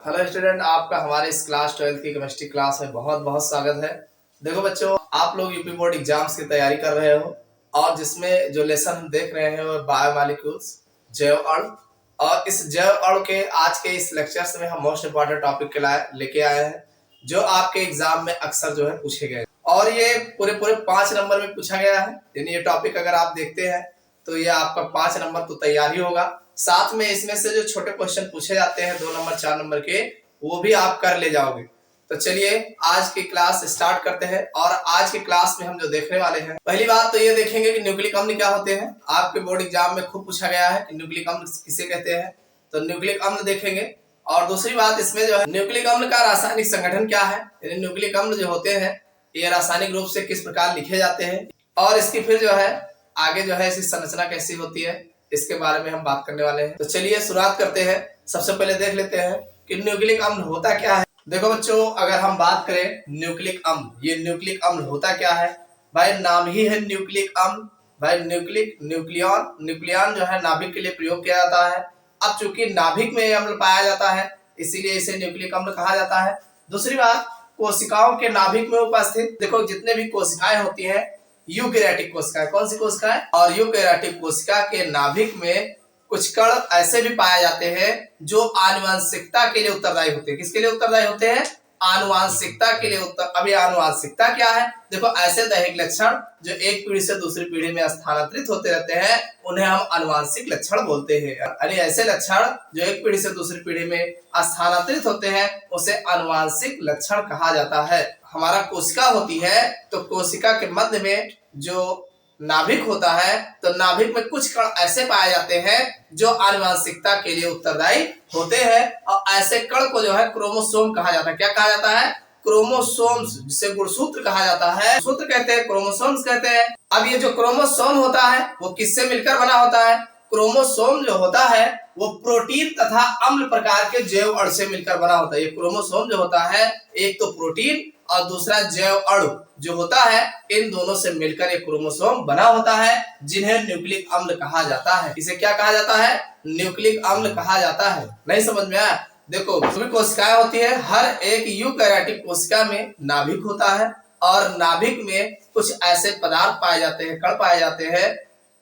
Hello student, आपका हमारे इस क्लास 12 की केमिस्ट्री क्लास में बहुत बहुत स्वागत है। देखो बच्चों, आप लोग यूपी बोर्ड एग्जाम्स की तैयारी कर रहे हो और जिसमें जो लेसन हम देख रहे हैं वो बायोमॉलिक्यूल्स, जैव अणु। और इस जैव अणु के आज के इस लेक्चर्स में हम मोस्ट इंपॉर्टेंट टॉपिक के लेके आए हैं जो आपके एग्जाम में अक्सर जो है पूछे गए और ये पूरे पूरे 5 नंबर में पूछा गया है। यानी ये टॉपिक अगर आप देखते हैं तो ये आपका 5 नंबर तो तैयार ही होगा। साथ में इसमें से जो छोटे क्वेश्चन पूछे जाते हैं 2 नंबर 4 नंबर के, वो भी आप कर ले जाओगे। तो चलिए आज की क्लास स्टार्ट करते हैं। और आज की क्लास में हम जो देखने वाले हैं, पहली बात तो ये देखेंगे कि न्यूक्लिक अम्ल क्या होते हैं। आपके बोर्ड एग्जाम में खूब पूछा गया है कि न्यूक्लिक अम्ल किसे कहते हैं, तो न्यूक्लिक अम्ल देखेंगे। और दूसरी बात इसमें जो है न्यूक्लिक अम्ल का रासायनिक संगठन क्या है, यानी न्यूक्लिक अम्ल जो होते हैं ये रासायनिक रूप से किस प्रकार लिखे जाते हैं और इसकी फिर जो है आगे जो है इसकी संरचना कैसी होती है, इसके बारे में हम बात करने वाले हैं। तो चलिए शुरुआत करते हैं। सबसे पहले देख लेते हैं कि न्यूक्लिक अम्ल होता क्या है। देखो बच्चों, अगर हम बात करें न्यूक्लिक अम्ल, ये न्यूक्लिक अम्ल होता क्या है, भाई नाम ही है न्यूक्लिक अम्ल। भाई न्यूक्लियन जो है नाभिक के लिए प्रयोग किया जाता है। अब चूंकि नाभिक में अम्ल पाया जाता है इसीलिए इसे न्यूक्लिक अम्ल कहा जाता है। दूसरी बात, कोशिकाओं के नाभिक में उपस्थित देखो जितने भी कोशिकाएं होती हैं, यूकैरियोटिक कोशिका, कौन सी कोशिका है, और यूकैरियोटिक कोशिका के नाभिक में कुछ कण ऐसे भी पाए जाते हैं जो आनुवंशिकता के लिए उत्तरदायी होते हैं। किसके लिए उत्तरदायी होते हैं? आनुवंशिकता के लिए अभी आनुवंशिकता क्या है, देखो ऐसे दैहिक लक्षण जो एक पीढ़ी से दूसरी पीढ़ी में स्थानांतरित होते रहते हैं उन्हें हम आनुवंशिक लक्षण बोलते हैं। यानी ऐसे लक्षण जो एक पीढ़ी से दूसरी पीढ़ी में स्थानांतरित होते हैं उसे आनुवंशिक लक्षण कहा जाता है। हमारा कोशिका होती है तो कोशिका के मध्य में जो नाभिक होता है तो नाभिक में कुछ कण ऐसे पाए जाते हैं जो आनुवंशिकता के लिए उत्तरदायी होते हैं और ऐसे कण को जो है क्रोमोसोम कहा जाता है। क्या कहा जाता है? क्रोमोसोम्स, जिसे गुणसूत्र कहा जाता है, सूत्र कहते हैं, क्रोमोसोम्स कहते हैं। अब ये जो क्रोमोसोम होता है वो किससे मिलकर बना होता है? क्रोमोसोम जो होता है वो प्रोटीन तथा अम्ल प्रकार के जैव अणु से मिलकर बना होता है। ये क्रोमोसोम जो होता है एक तो प्रोटीन और दूसरा जैव अणु जो होता है, इन दोनों से मिलकर एक क्रोमोसोम बना होता है जिन्हें न्यूक्लिक अम्ल कहा जाता है। इसे क्या कहा जाता है? न्यूक्लिक अम्ल कहा जाता है। नहीं समझ में आया? देखो सभी कोशिकाएं होती है, हर एक यूकैरियोटिक कोशिका में नाभिक होता है और नाभिक में कुछ ऐसे पदार्थ पाए जाते हैं, कण पाए जाते हैं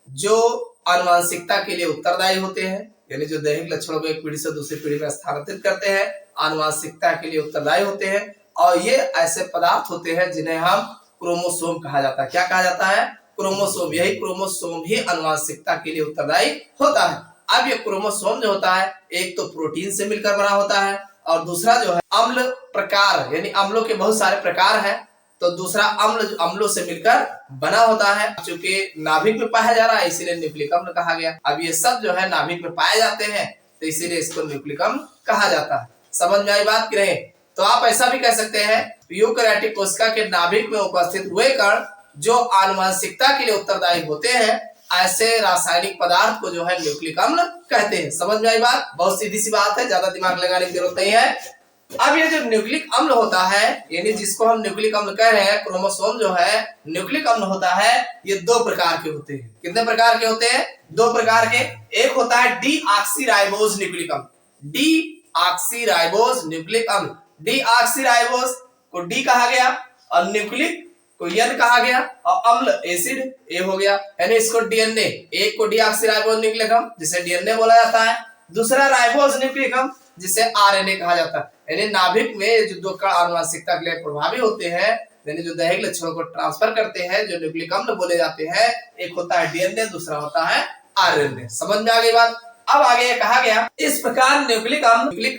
जो आनुवंशिकता के लिए उत्तरदायी होते हैं। यानी जो दैहिक लक्षणों को एक पीढ़ी से दूसरी पीढ़ी में स्थानांतरित करते हैं, आनुवंशिकता के लिए उत्तरदायी होते हैं और ये ऐसे पदार्थ होते हैं जिन्हें हम क्रोमोसोम कहा जाता है। क्या कहा जाता है? क्रोमोसोम। यही क्रोमोसोम ही आनुवंशिकता के लिए उत्तरदायी होता है। अब ये क्रोमोसोम जो होता है एक तो प्रोटीन से मिलकर बना होता है और दूसरा जो है अम्ल प्रकार, यानी अम्लों के बहुत सारे प्रकार हैं तो दूसरा अम्लों से मिलकर बना होता है। चूंकि नाभिक में पाया जा रहा है इसीलिए न्यूक्लिक अम्ल कहा गया। अब ये सब जो है नाभिक में पाए जाते हैं तो इसीलिए इसको न्यूक्लिक अम्ल कहा जाता है। समझ में आई बात की नहीं? तो आप ऐसा भी कह सकते हैं यूकैरियोटिक कोशिका के नाभिक में उपस्थित हुए कण जो आनुवंशिकता के लिए उत्तरदायी होते हैं, ऐसे रासायनिक पदार्थ को जो है न्यूक्लिक अम्ल कहते हैं। समझ में आई बात? बहुत सीधी सी बात है, ज्यादा दिमाग लगाने की जरूरत नहीं है। अब ये जो न्यूक्लिक अम्ल होता है, यानी जिसको हम न्यूक्लिक अम्ल कह रहे हैं, क्रोमोसोम जो है न्यूक्लिक अम्ल होता है, ये 2 प्रकार के होते हैं। कितने प्रकार के होते हैं? 2 प्रकार के। एक होता है डीऑक्सीराइबोज न्यूक्लिक अम्ल। डीऑक्सीराइबोज न्यूक्लिक अम्ल, डीऑक्सीराइबोज को डी कहा गया और न्यूक्लिक को एन कहा गया और अम्ल एसिड ए हो गया। यानी इसको डीएनए, एक को डीऑक्सीराइबोज न्यूक्लिक अम्ल जिसे डीएनए बोला जाता है, दूसरा राइबोज न्यूक्लिक अम्ल जिसे आरएनए कहा जाता है। यानी नाभिक में जो 2 कण आनुवंशिकता के लिए प्रभावी होते हैं, यानी जो दैहिक लक्षणों को ट्रांसफर करते हैं, जो न्यूक्लिक अम्ल बोले जाते हैं, एक होता है डीएनए, दूसरा होता है आरएनए। समझ में आ गई बात? अब आगे कहा गया इस प्रकार न्यूक्लिक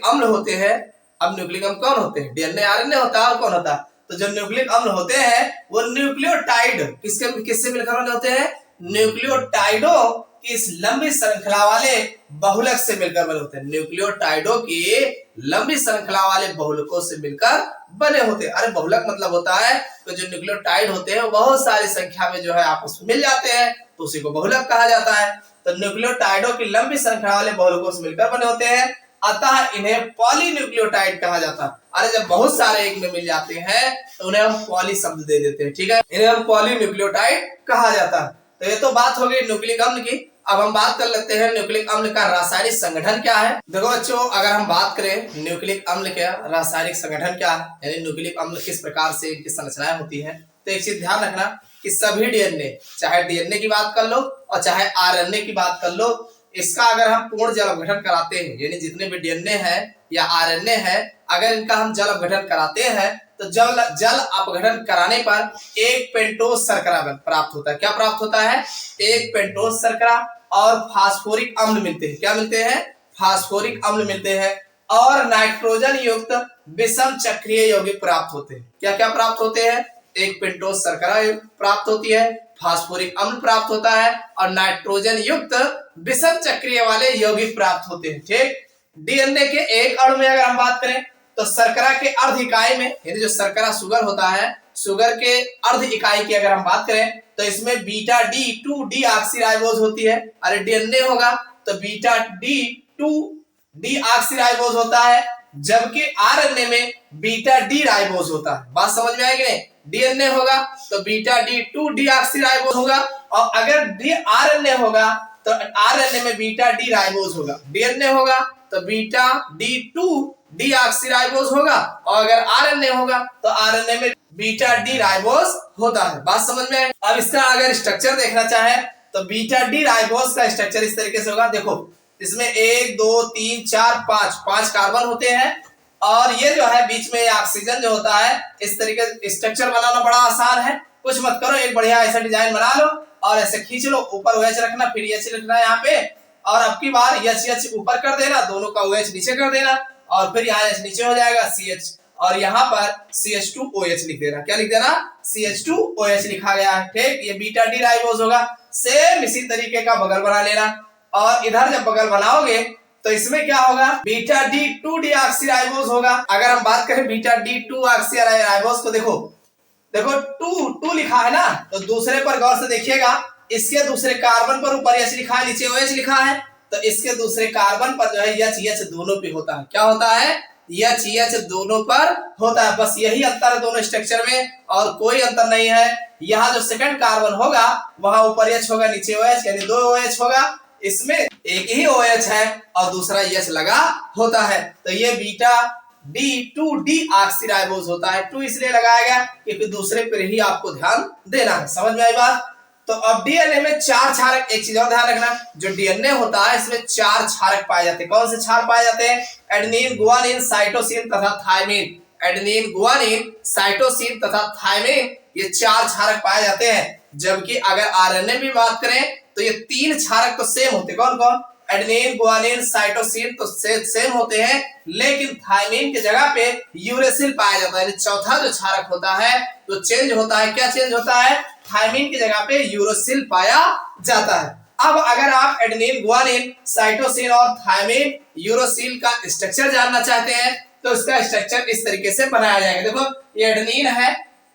अम्ल होते हैं। अब न्यूक्लिक अम्ल कौन होते हैं? डीएनए आरएनए होता है और कौन होता है? तो जो न्यूक्लिक अम्ल होते हैं वो न्यूक्लियोटाइड किससे मिलकर बने होते हैं? न्यूक्लियोटाइडों की इस लंबी श्रृंखला वाले बहुलक से मिलकर बने होते हैं। न्यूक्लियोटाइडों की लंबी श्रृंखला वाले बहुलकों से मिलकर बने होते हैं। अरे बहुलक मतलब होता है तो जो न्यूक्लियोटाइड होते हैं वो बहुत सारी संख्या में जो है आपस में मिल जाते हैं तो उसी को बहुलक कहा जाता है। तो न्यूक्लियोटाइडों की लंबी श्रृंखला वाले बहुलकों से मिलकर बने होते हैं, अतः इन्हें पॉलीन्यूक्लियोटाइड कहा जाता है। अरे जब बहुत सारे एक में मिल जाते हैं तो उन्हें हम पॉली शब्द दे देते हैं, ठीक है, इन्हें हम पॉलीन्यूक्लियोटाइड कहा जाता है। तो ये तो बात हो गई न्यूक्लिक अम्ल की। अब हम बात कर लेते हैं न्यूक्लिक अम्ल का रासायनिक संगठन क्या है। देखो बच्चों, अगर हम बात करें न्यूक्लिक अम्ल का रासायनिक संगठन क्या है, यानी न्यूक्लिक अम्ल किस प्रकार से इनकी संरचनाएं होती है, तो एक चीज ध्यान रखना कि सभी डीएनए, चाहे डीएनए की बात कर लो और चाहे आरएनए की बात कर लो, इसका अगर हम पूर्ण जल अपघटन कराते हैं, यानी जितने भी डीएनए है या आरएनए है, अगर इनका हम जल अपघटन कराते हैं तो जल अपघटन कराने पर एक पेंटोज शर्करा प्राप्त होता है। क्या प्राप्त होता है? एक पेंटोज शर्करा और फास्फोरिक अम्ल मिलते हैं। क्या मिलते हैं? फास्फोरिक अम्ल मिलते हैं और नाइट्रोजन युक्त विषम चक्रीय यौगिक प्राप्त होते हैं। क्या क्या प्राप्त होते हैं? एक पेंटोज शर्करा प्राप्त होती है, फास्फोरिक अम्ल प्राप्त होता है और नाइट्रोजन युक्त विषम चक्रीय वाले यौगिक प्राप्त होते हैं। ठीक, डीएनए के एक अणु में अगर हम बात करें तो शर्करा के अर्ध इकाई में, यानी जो शर्करा शुगर होता है, शुगर के अर्ध इकाई की अगर हम बात करें तो इसमें बीटा डी 2 डी ऑक्सीराइबोज होती है। अरे डीएनए होगा तो बीटा डी 2 डी ऑक्सीराइबोज होता है, जबकि आरएनए में बीटा डी राइबोज होता है। बात समझ में आएगी नहीं? डीएनए होगा तो बीटा डी 2 डी ऑक्सीराइबोज होगा और अगर डी आरएनए होगा तो आरएनए में बीटा डी राइबोज होगा। डीएनए होगा तो बीटा डी 2 डी ऑक्सीराइबोज होगा और अगर आरएनए होगा तो आरएनए में बीटा डी राइबोज होता है। बात समझ में आए? अब इसका अगर स्ट्रक्चर देखना चाहे तो बीटा डी राइबोज का स्ट्रक्चर इस तरीके से होगा। देखो, इसमें 1 2 3 4 5 कार्बन होते हैं और ये जो है बीच में ऑक्सीजन जो होता है, इस तरीके स्ट्रक्चर बनाना बड़ा आसान है। कुछ मत करो, एक बढ़िया ऐसा डिजाइन बना लो और ऐसे खींच लो, ऊपर OH रखना, फिर H रखना यहाँ पे और अब की बार H ऊपर कर देना, दोनों का OH नीचे कर देना और फिर यहाँ H नीचे हो जाएगा CH और यहाँ पर CH2OH लिख देना। क्या लिख देना? CH2OH लिखा गया है। ठीक, ये बीटा डी राइबोज होगा। सेम इसी तरीके का बगल बना लेना और इधर जब बगल बनाओगे तो इसमें क्या होगा? बीटा डी 2 डी ऑक्सीराइबोज होगा। अगर हम बात करें बीटा डी 2 ऑक्सीराइबोज को, देखो 2 लिखा है ना, तो दूसरे पर गौर से देखिएगा, इसके दूसरे कार्बन पर ऊपर H लिखा है, नीचे OH लिखा है, तो इसके दूसरे कार्बन पर जो है H दोनों पे होता है। क्या होता है? H दोनों पर होता है। बस यही अंतर है दोनों स्ट्रक्चर में और कोई अंतर नहीं है। यहाँ जो सेकंड कार्बन होगा वहां ऊपर H होगा, नीचे OH, यानी 2 OH होगा। इसमें एक ही OH है और दूसरा H लगा होता है, तो ये बीटा D2 डी ऑक्सीराइबोज होता है। 2 इसलिए लगाया गया क्योंकि दूसरे पर ही आपको ध्यान देना है। समझ में आई बात? तो अब डीएनए में 4 क्षारक, एक चीज और ध्यान रखना, जो डीएनए होता है इसमें 4 क्षारक पाए जाते हैं। कौन से क्षार पाए जाते हैं? एडेनिन, गुआनिन, साइटोसिन तथा थायमिन। एडेनिन, गुआनिन, साइटोसिन तथा थायमिन, ये 4 क्षारक पाए जाते हैं। जबकि अगर आरएनए की बात करें तो ये 3 क्षारक तो सेम होते हैं। कौन कौन? एडेनिन, गुआनिन, साइटोसिन तो सेम होते हैं, लेकिन थायमिन की जगह पे यूरेसिल पाया जाता है। चौथा जो क्षारक होता है तो चेंज होता है। क्या चेंज होता है? थायमिन की जगह पे यूरोसिल पाया जाता है। अब अगर आप एडेनिन, गुआनिन, साइटोसिन और थायमिन, यूरोसिल का स्ट्रक्चर जानना चाहते हैं तो इसका स्ट्रक्चर इस तरीके से बनाया जाएगा। देखो, ये एडेनिन है,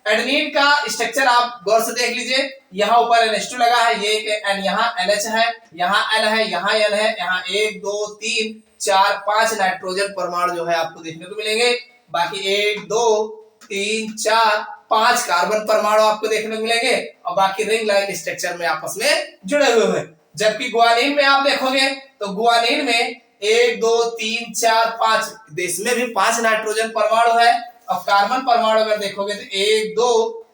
एडेनिन का स्ट्रक्चर आप गौर से देख लीजिए, यहाँ ऊपर NH2 लगा है, ये N, यहाँ NH है, यहाँ N है, यहाँ N है, यहाँ 1 2 3 4 5 नाइट्रोजन परमाणु जो है आपको देखने को मिलेंगे। बाकी 1 2 3 4 5 कार्बन परमाणु आपको देखने को मिलेंगे और बाकी रिंग लाइक स्ट्रक्चर में आपस में जुड़े हुए हैं। जबकि गुआनिन में आप देखोगे तो गुआनिन में 1 2 3 4 5, इसमें भी 5 नाइट्रोजन परमाणु है और कार्बन परमाणु अगर देखोगे तो 1 2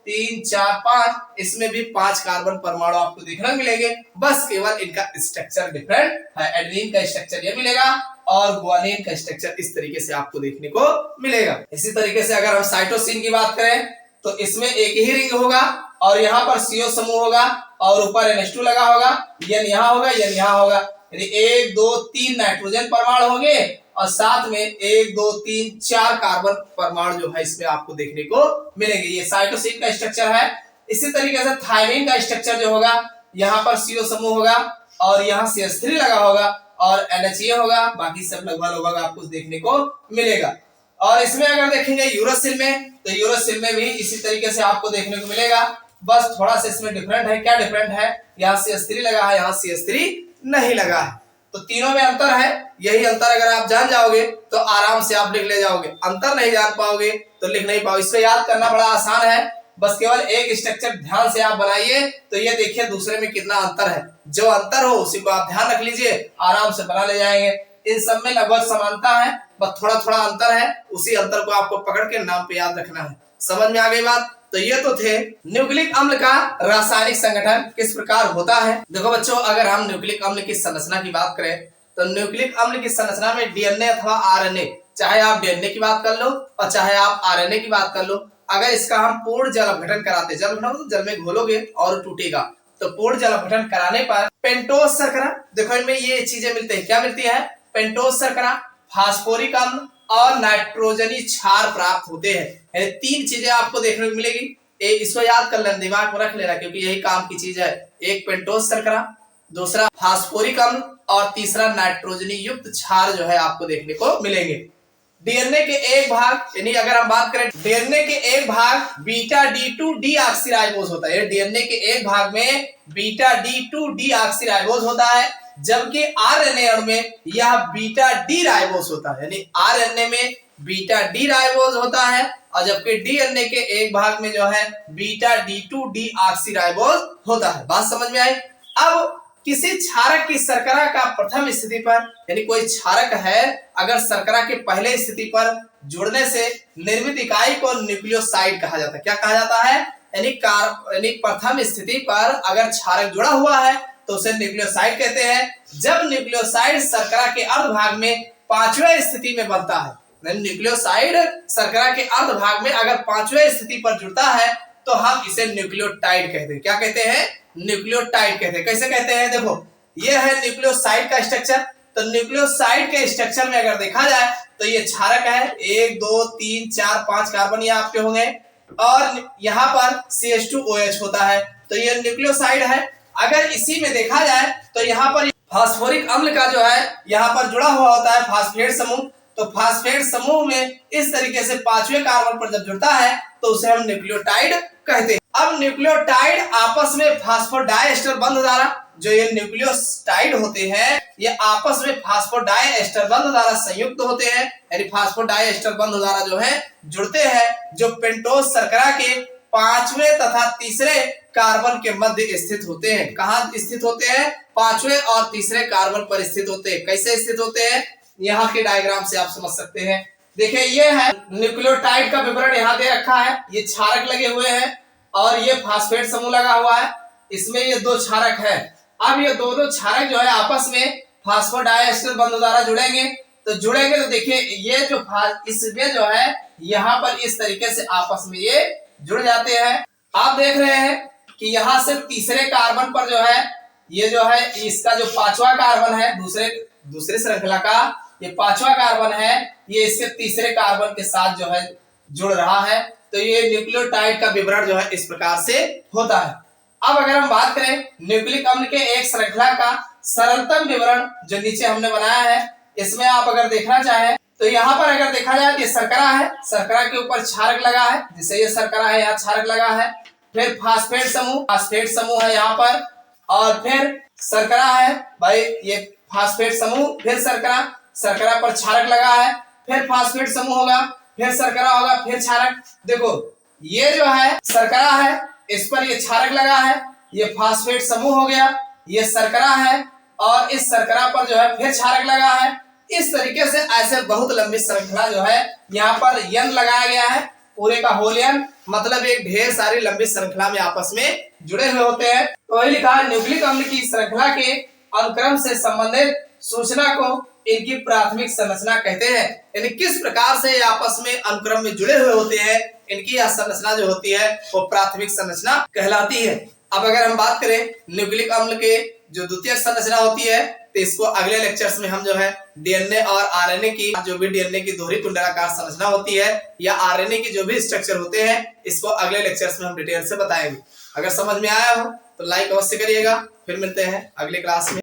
3 4 5, इसमें भी 5 कार्बन परमाणु आपको देखने मिलेंगे। बस केवल इनका स्ट्रक्चर डिफरेंट है। एडेनिन का स्ट्रक्चर ये मिलेगा और गुआनिन का स्ट्रक्चर इस तरीके से आपको देखने को मिलेगा। इसी तरीके से अगर हम साइटोसिन की बात करें तो इसमें एक ही रिंग होगा और यहाँ पर CO समूह होगा और ऊपर NH2 लगा होगा, N यहाँ होगा, N यहाँ होगा, यानी 1 2 3 नाइट्रोजन परमाणु होंगे और साथ में 1 2 3 4 कार्बन परमाणु जो है इसमें आपको देखने को मिलेंगे। ये साइटोसिन का स्ट्रक्चर है। इसी तरीके से थायमिन का स्ट्रक्चर जो होगा, यहाँ पर CO समूह होगा और यहाँ CH3 लगा होगा और NHA होगा, बाकी सब लगभग आपको देखने को मिलेगा। और इसमें अगर देखेंगे यूरोसिल में, तो यूरोसिल में भी इसी तरीके से आपको देखने को मिलेगा। बस थोड़ा सा इसमें डिफरेंट है। क्या डिफरेंट है? यहाँ CH3 लगा है, यहाँ CH3 नहीं लगा है, तो तीनों में अंतर है। यही अंतर अगर आप जान जाओगे तो आराम से आप लिख ले जाओगे। अंतर नहीं जान पाओगे तो लिख नहीं पाओगे। इसको याद करना बड़ा आसान है। बस केवल एक स्ट्रक्चर ध्यान से आप बनाइए, तो ये देखिए दूसरे में कितना अंतर है। जो अंतर हो उसी को आप ध्यान रख लीजिए, आराम से बना ले जाएंगे। इन सब में लगभग समानता है, बस थोड़ा थोड़ा अंतर है, उसी अंतर को आपको पकड़ के नाम पे याद रखना है। समझ में आ गई बात? तो ये तो थे न्यूक्लिक अम्ल का रासायनिक संगठन किस प्रकार होता है। देखो बच्चों, अगर हम न्यूक्लिक अम्ल की संरचना की बात करें तो न्यूक्लिक अम्ल की संरचना में डीएनए अथवा आरएनए, चाहे आप डीएनए की बात कर लो और चाहे आप आरएनए की बात कर लो, अगर इसका हम पूर्ण जल अपघटन कराते, जल अपघटन जल में घोलोगे और टूटेगा, तो पूर्ण जल अपघटन कराने पर पेंटोस शर्करा, देखो इनमें ये चीजें मिलती है, क्या मिलती है? पेंटोस शर्करा, फास्फोरिक अम्ल और नाइट्रोजनी क्षार प्राप्त होते हैं। तीन चीजें आपको देखने को मिलेगी। इसको याद कर लेना, दिमाग में रख लेना, क्योंकि यही काम की चीज है। एक पेंटोस शर्करा, दूसरा फास्फोरिक अम्ल और तीसरा नाइट्रोजनी युक्त क्षार जो है आपको देखने को मिलेंगे। डीएनए के एक भाग, यानी अगर हम बात करें डीएनए के एक भाग बीटा D2 डीऑक्सीराइबोज होता है। डीएनए के एक भाग में बीटा D2 डीऑक्सीराइबोज होता है, जबकि आरएनए अणु में यह बीटा डी राइबोज होता है। यानी आरएनए में बीटा डी राइबोज होता है और जबकि डीएनए के एक भाग में जो है बीटा D2 डीऑक्सीराइबोज होता है। बात समझ में आई? अब किसी क्षारक की शर्करा का प्रथम स्थिति पर, यानी कोई क्षारक है अगर शर्करा के पहले स्थिति पर जुड़ने से निर्मित इकाई को न्यूक्लियोसाइड कहा जाता है। क्या कहा जाता है? यानी प्रथम स्थिति पर अगर क्षारक जुड़ा हुआ है तो उसे न्यूक्लियोसाइड कहते हैं। जब न्यूक्लियोसाइड शर्करा के अर्धभाग में पांचवें स्थिति में बनता है, न्यूक्लियोसाइड शर्करा के अर्धभाग में अगर पांचवें स्थिति पर जुड़ता है तो हम इसे न्यूक्लियोटाइड कहते हैं। क्या कहते हैं? न्यूक्लियोटाइड कहते हैं। कैसे कहते हैं? देखो, ये है न्यूक्लियोसाइड का स्ट्रक्चर। तो न्यूक्लियोसाइड के स्ट्रक्चर में अगर देखा जाए तो ये क्षारक है, 1 2 3 4 5 कार्बन ये आपके होंगे और यहाँ पर CH2OH होता है, तो ये न्यूक्लियोसाइड है। अगर इसी में देखा जाए तो यहाँ पर फास्फोरिक अम्ल का जो है यहाँ पर जुड़ा हुआ होता है फास्फेट समूह। तो फास्फेट समूह में इस तरीके से पांचवें कार्बन पर जब जुड़ता है तो उसे हम न्यूक्लियोटाइड कहते हैं। अब न्यूक्लियोटाइड आपस में फास्फोडाइएस्टर बंध द्वारा, जो ये न्यूक्लियोटाइड होते हैं ये आपस में फास्फोडाइएस्टर बंध द्वारा संयुक्त होते हैं, यानी फास्फोडाइएस्टर बंध द्वारा जो है जुड़ते हैं, जो पेंटोस शर्करा के पांचवें तथा तीसरे कार्बन के मध्य स्थित होते हैं। कहाँ स्थित होते हैं? पांचवें और तीसरे कार्बन पर स्थित होते हैं। कैसे स्थित होते हैं? यहाँ के डायग्राम से आप समझ सकते हैं। देखिए, ये है न्यूक्लियोटाइड का विवरण यहाँ दे रखा है। ये क्षारक लगे हुए हैं और ये फास्फेट समूह लगा हुआ है, इसमें ये दो क्षारक है। अब ये दोनों क्षारक जो है आपस में फास्फोडाइएस्टर बंध द्वारा जुड़ेंगे। तो देखिए ये जो इसमें जो है यहाँ पर इस तरीके से आपस में ये जुड़ जाते हैं। आप देख रहे हैं कि यहाँ से तीसरे कार्बन पर जो है ये जो है इसका जो पांचवा कार्बन है दूसरे श्रृंखला का, ये पांचवा कार्बन है, ये इसके तीसरे कार्बन के साथ जो है जुड़ रहा है। तो ये न्यूक्लियोटाइड का विवरण जो है इस प्रकार से होता है। अब अगर हम बात करें न्यूक्लिक अम्ल के एक श्रृंखला का सरलतम विवरण जो नीचे हमने बनाया है, इसमें आप अगर देखना चाहें तो यहाँ पर अगर देखा जाए ये शर्करा है, शर्करा के ऊपर क्षारक लगा है, जिससे ये शर्करा है यहाँ क्षारक लगा है। फिर फास्फेट समूह है यहाँ पर, और फिर शर्करा है भाई, ये फास्फेट समूह, फिर शर्करा पर क्षारक लगा है, फिर फास्फेट समूह होगा, फिर शर्करा होगा, फिर क्षारक। देखो ये जो है शर्करा है, इस पर ये क्षारक लगा है, ये फास्फेट समूह हो गया, ये शर्करा है और इस शर्करा पर जो है फिर क्षारक लगा है। इस तरीके से ऐसे बहुत लंबी श्रृंखला जो है यहाँ पर यन लगाया गया है, पूरे का होल यन, मतलब एक ढेर सारी लंबी श्रृंखला में आपस में जुड़े हुए होते हैं। तो वही लिखा है न्यूक्लिक अम्ल की श्रृंखला के अनुक्रम से संबंधित सूचना को इनकी प्राथमिक संरचना कहते हैं। यानी किस प्रकार से ये आपस में अनुक्रम में जुड़े हुए होते हैं, इनकी यह संरचना जो होती है वो प्राथमिक संरचना कहलाती है। अब अगर हम बात करें न्यूक्लिक अम्ल के जो द्वितीयक संरचना होती है, तो इसको अगले लेक्चर्स में हम जो है डीएनए और आरएनए की जो भी डीएनए की दोहरी कुंडलाकार संरचना होती है या आरएनए की जो भी स्ट्रक्चर होते हैं, इसको अगले लेक्चर्स में हम डिटेल से बताएंगे। अगर समझ में आया हो तो लाइक अवश्य करिएगा। फिर मिलते हैं अगले क्लास में।